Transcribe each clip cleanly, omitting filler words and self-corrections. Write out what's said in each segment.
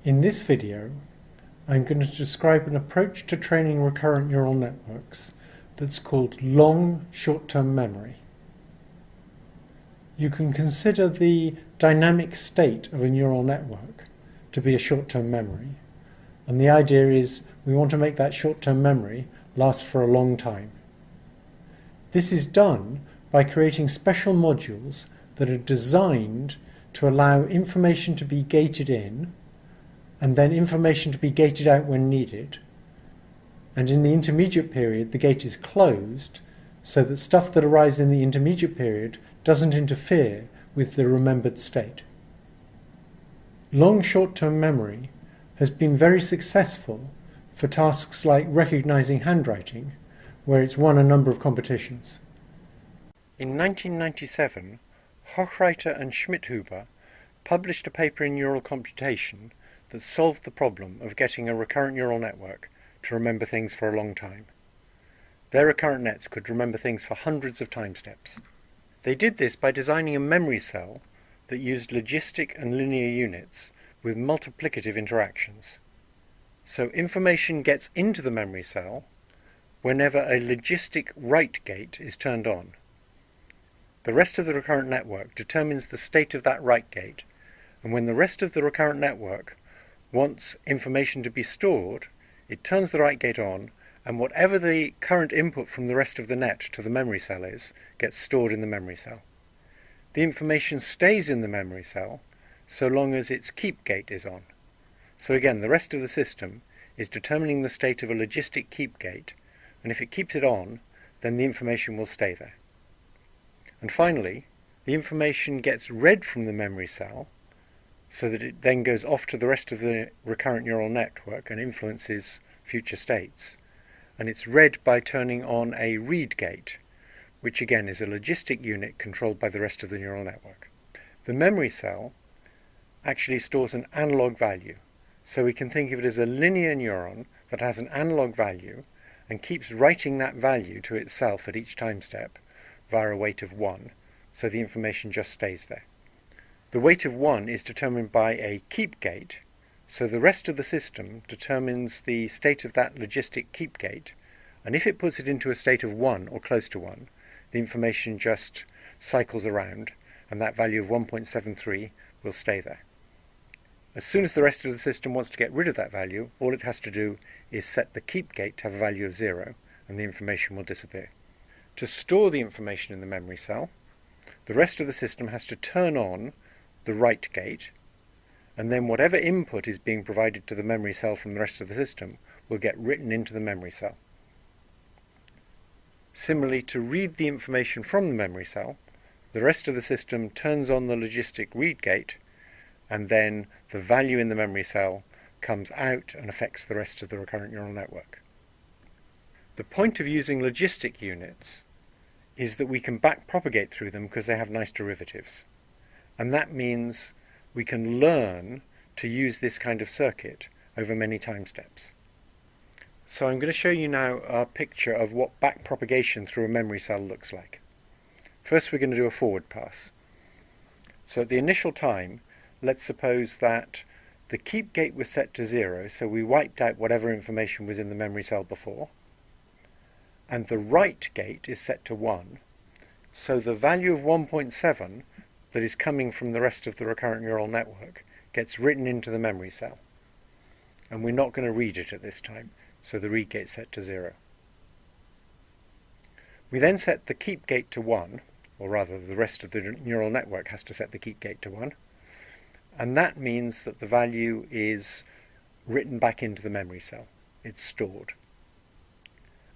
In this video, I'm going to describe an approach to training recurrent neural networks that's called long short-term memory. You can consider the dynamic state of a neural network to be a short-term memory, and the idea is we want to make that short-term memory last for a long time. This is done by creating special modules that are designed to allow information to be gated in and then information to be gated out when needed. And in the intermediate period, the gate is closed so that stuff that arrives in the intermediate period doesn't interfere with the remembered state. Long short-term memory has been very successful for tasks like recognizing handwriting, where it's won a number of competitions. In 1997, Hochreiter and Schmidhuber published a paper in Neural Computation that solved the problem of getting a recurrent neural network to remember things for a long time. Their recurrent nets could remember things for hundreds of time steps. They did this by designing a memory cell that used logistic and linear units with multiplicative interactions. So information gets into the memory cell whenever a logistic write gate is turned on. The rest of the recurrent network determines the state of that write gate, and when the rest of the recurrent network wants information to be stored, it turns the write gate on, and whatever the current input from the rest of the net to the memory cell is, gets stored in the memory cell. The information stays in the memory cell so long as its keep gate is on. So again, the rest of the system is determining the state of a logistic keep gate, and if it keeps it on, then the information will stay there. And finally, the information gets read from the memory cell so that it then goes off to the rest of the recurrent neural network and influences future states. And it's read by turning on a read gate, which again is a logistic unit controlled by the rest of the neural network. The memory cell actually stores an analog value, so we can think of it as a linear neuron that has an analog value and keeps writing that value to itself at each time step via a weight of 1, so the information just stays there. The weight of 1 is determined by a keep gate, so the rest of the system determines the state of that logistic keep gate, and if it puts it into a state of 1 or close to 1, the information just cycles around, and that value of 1.73 will stay there. As soon as the rest of the system wants to get rid of that value, all it has to do is set the keep gate to have a value of 0, and the information will disappear. To store the information in the memory cell, the rest of the system has to turn on the write gate, and then whatever input is being provided to the memory cell from the rest of the system will get written into the memory cell. Similarly, to read the information from the memory cell, the rest of the system turns on the logistic read gate, and then the value in the memory cell comes out and affects the rest of the recurrent neural network. The point of using logistic units is that we can backpropagate through them because they have nice derivatives. And that means we can learn to use this kind of circuit over many time steps. So I'm going to show you now a picture of what backpropagation through a memory cell looks like. First we're going to do a forward pass. So at the initial time, let's suppose that the keep gate was set to 0, so we wiped out whatever information was in the memory cell before, and the write gate is set to 1, so the value of 1.7 that is coming from the rest of the recurrent neural network gets written into the memory cell. And we're not going to read it at this time, so the read gate is set to 0. We then set the keep gate to 1, or rather the rest of the neural network has to set the keep gate to 1, and that means that the value is written back into the memory cell. It's stored.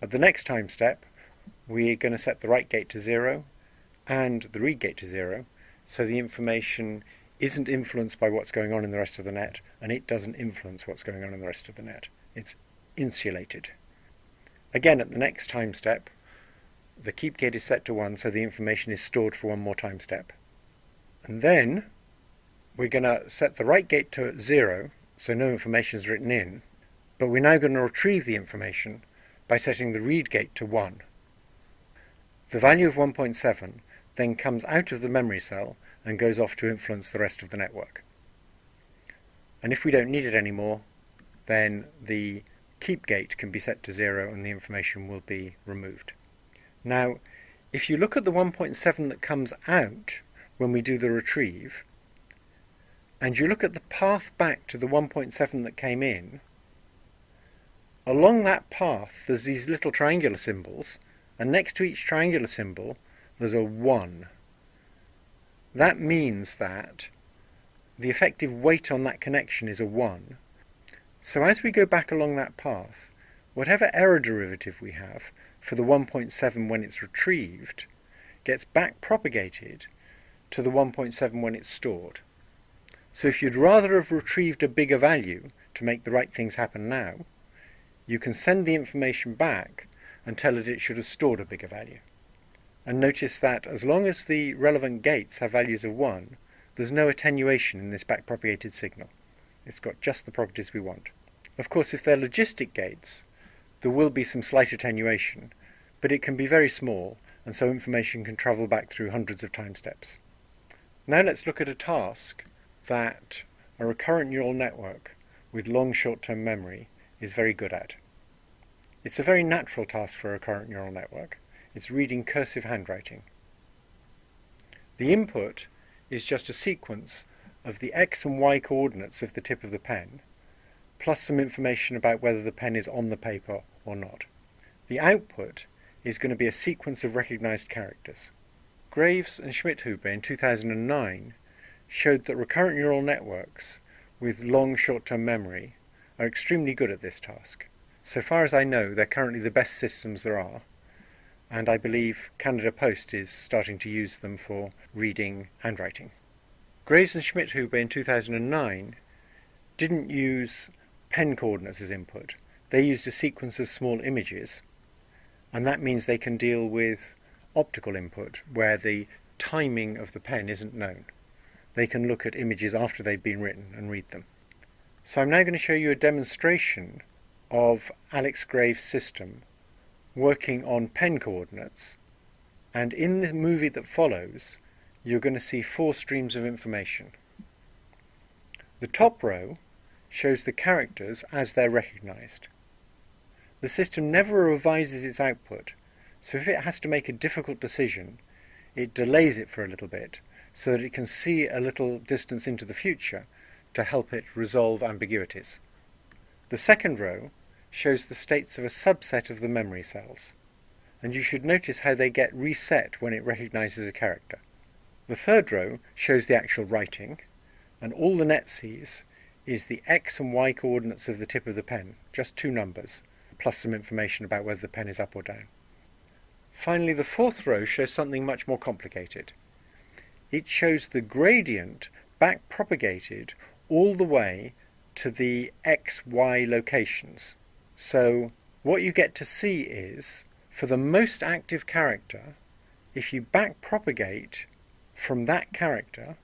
At the next time step, we're going to set the write gate to 0 and the read gate to 0, so the information isn't influenced by what's going on in the rest of the net, and it doesn't influence what's going on in the rest of the net. It's insulated. Again, at the next time step, the keep gate is set to 1, so the information is stored for one more time step. And then we're going to set the write gate to 0, so no information is written in, but we're now going to retrieve the information by setting the read gate to 1. The value of 1.7 then comes out of the memory cell and goes off to influence the rest of the network. And if we don't need it anymore, then the keep gate can be set to 0 and the information will be removed. Now, if you look at the 1.7 that comes out when we do the retrieve, and you look at the path back to the 1.7 that came in, along that path there's these little triangular symbols, and next to each triangular symbol there's a 1. That means that the effective weight on that connection is a 1. So as we go back along that path, whatever error derivative we have for the 1.7 when it's retrieved gets backpropagated to the 1.7 when it's stored. So if you'd rather have retrieved a bigger value to make the right things happen now, you can send the information back and tell it should have stored a bigger value. And notice that as long as the relevant gates have values of 1, there's no attenuation in this backpropagated signal. It's got just the properties we want. Of course, if they're logistic gates, there will be some slight attenuation, but it can be very small, and so information can travel back through hundreds of time steps. Now let's look at a task that a recurrent neural network with long short-term memory is very good at. It's a very natural task for a recurrent neural network. It's reading cursive handwriting. The input is just a sequence of the x and y coordinates of the tip of the pen, plus some information about whether the pen is on the paper or not. The output is going to be a sequence of recognized characters. Graves and Schmidhuber in 2009 showed that recurrent neural networks with long short-term memory are extremely good at this task. So far as I know, they're currently the best systems there are, and I believe Canada Post is starting to use them for reading handwriting. Graves and Schmidhuber in 2009 didn't use pen coordinates as input. They used a sequence of small images, and that means they can deal with optical input where the timing of the pen isn't known. They can look at images after they've been written and read them. So I'm now going to show you a demonstration of Alex Graves' system working on pen coordinates, and in the movie that follows you're going to see 4 streams of information. The top row shows the characters as they're recognized. The system never revises its output, so if it has to make a difficult decision, it delays it for a little bit so that it can see a little distance into the future to help it resolve ambiguities. The second row shows the states of a subset of the memory cells, and you should notice how they get reset when it recognizes a character. The third row shows the actual writing, and all the net sees is the x and y coordinates of the tip of the pen, just 2 numbers, plus some information about whether the pen is up or down. Finally, the fourth row shows something much more complicated. It shows the gradient backpropagated all the way to the x, y locations. So what you get to see is, for the most active character, if you backpropagate from that character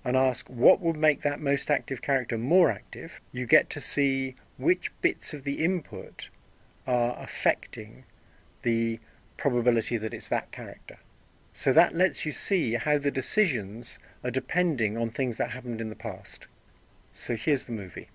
and ask what would make that most active character more active, you get to see which bits of the input are affecting the probability that it's that character. So that lets you see how the decisions are depending on things that happened in the past. So here's the movie.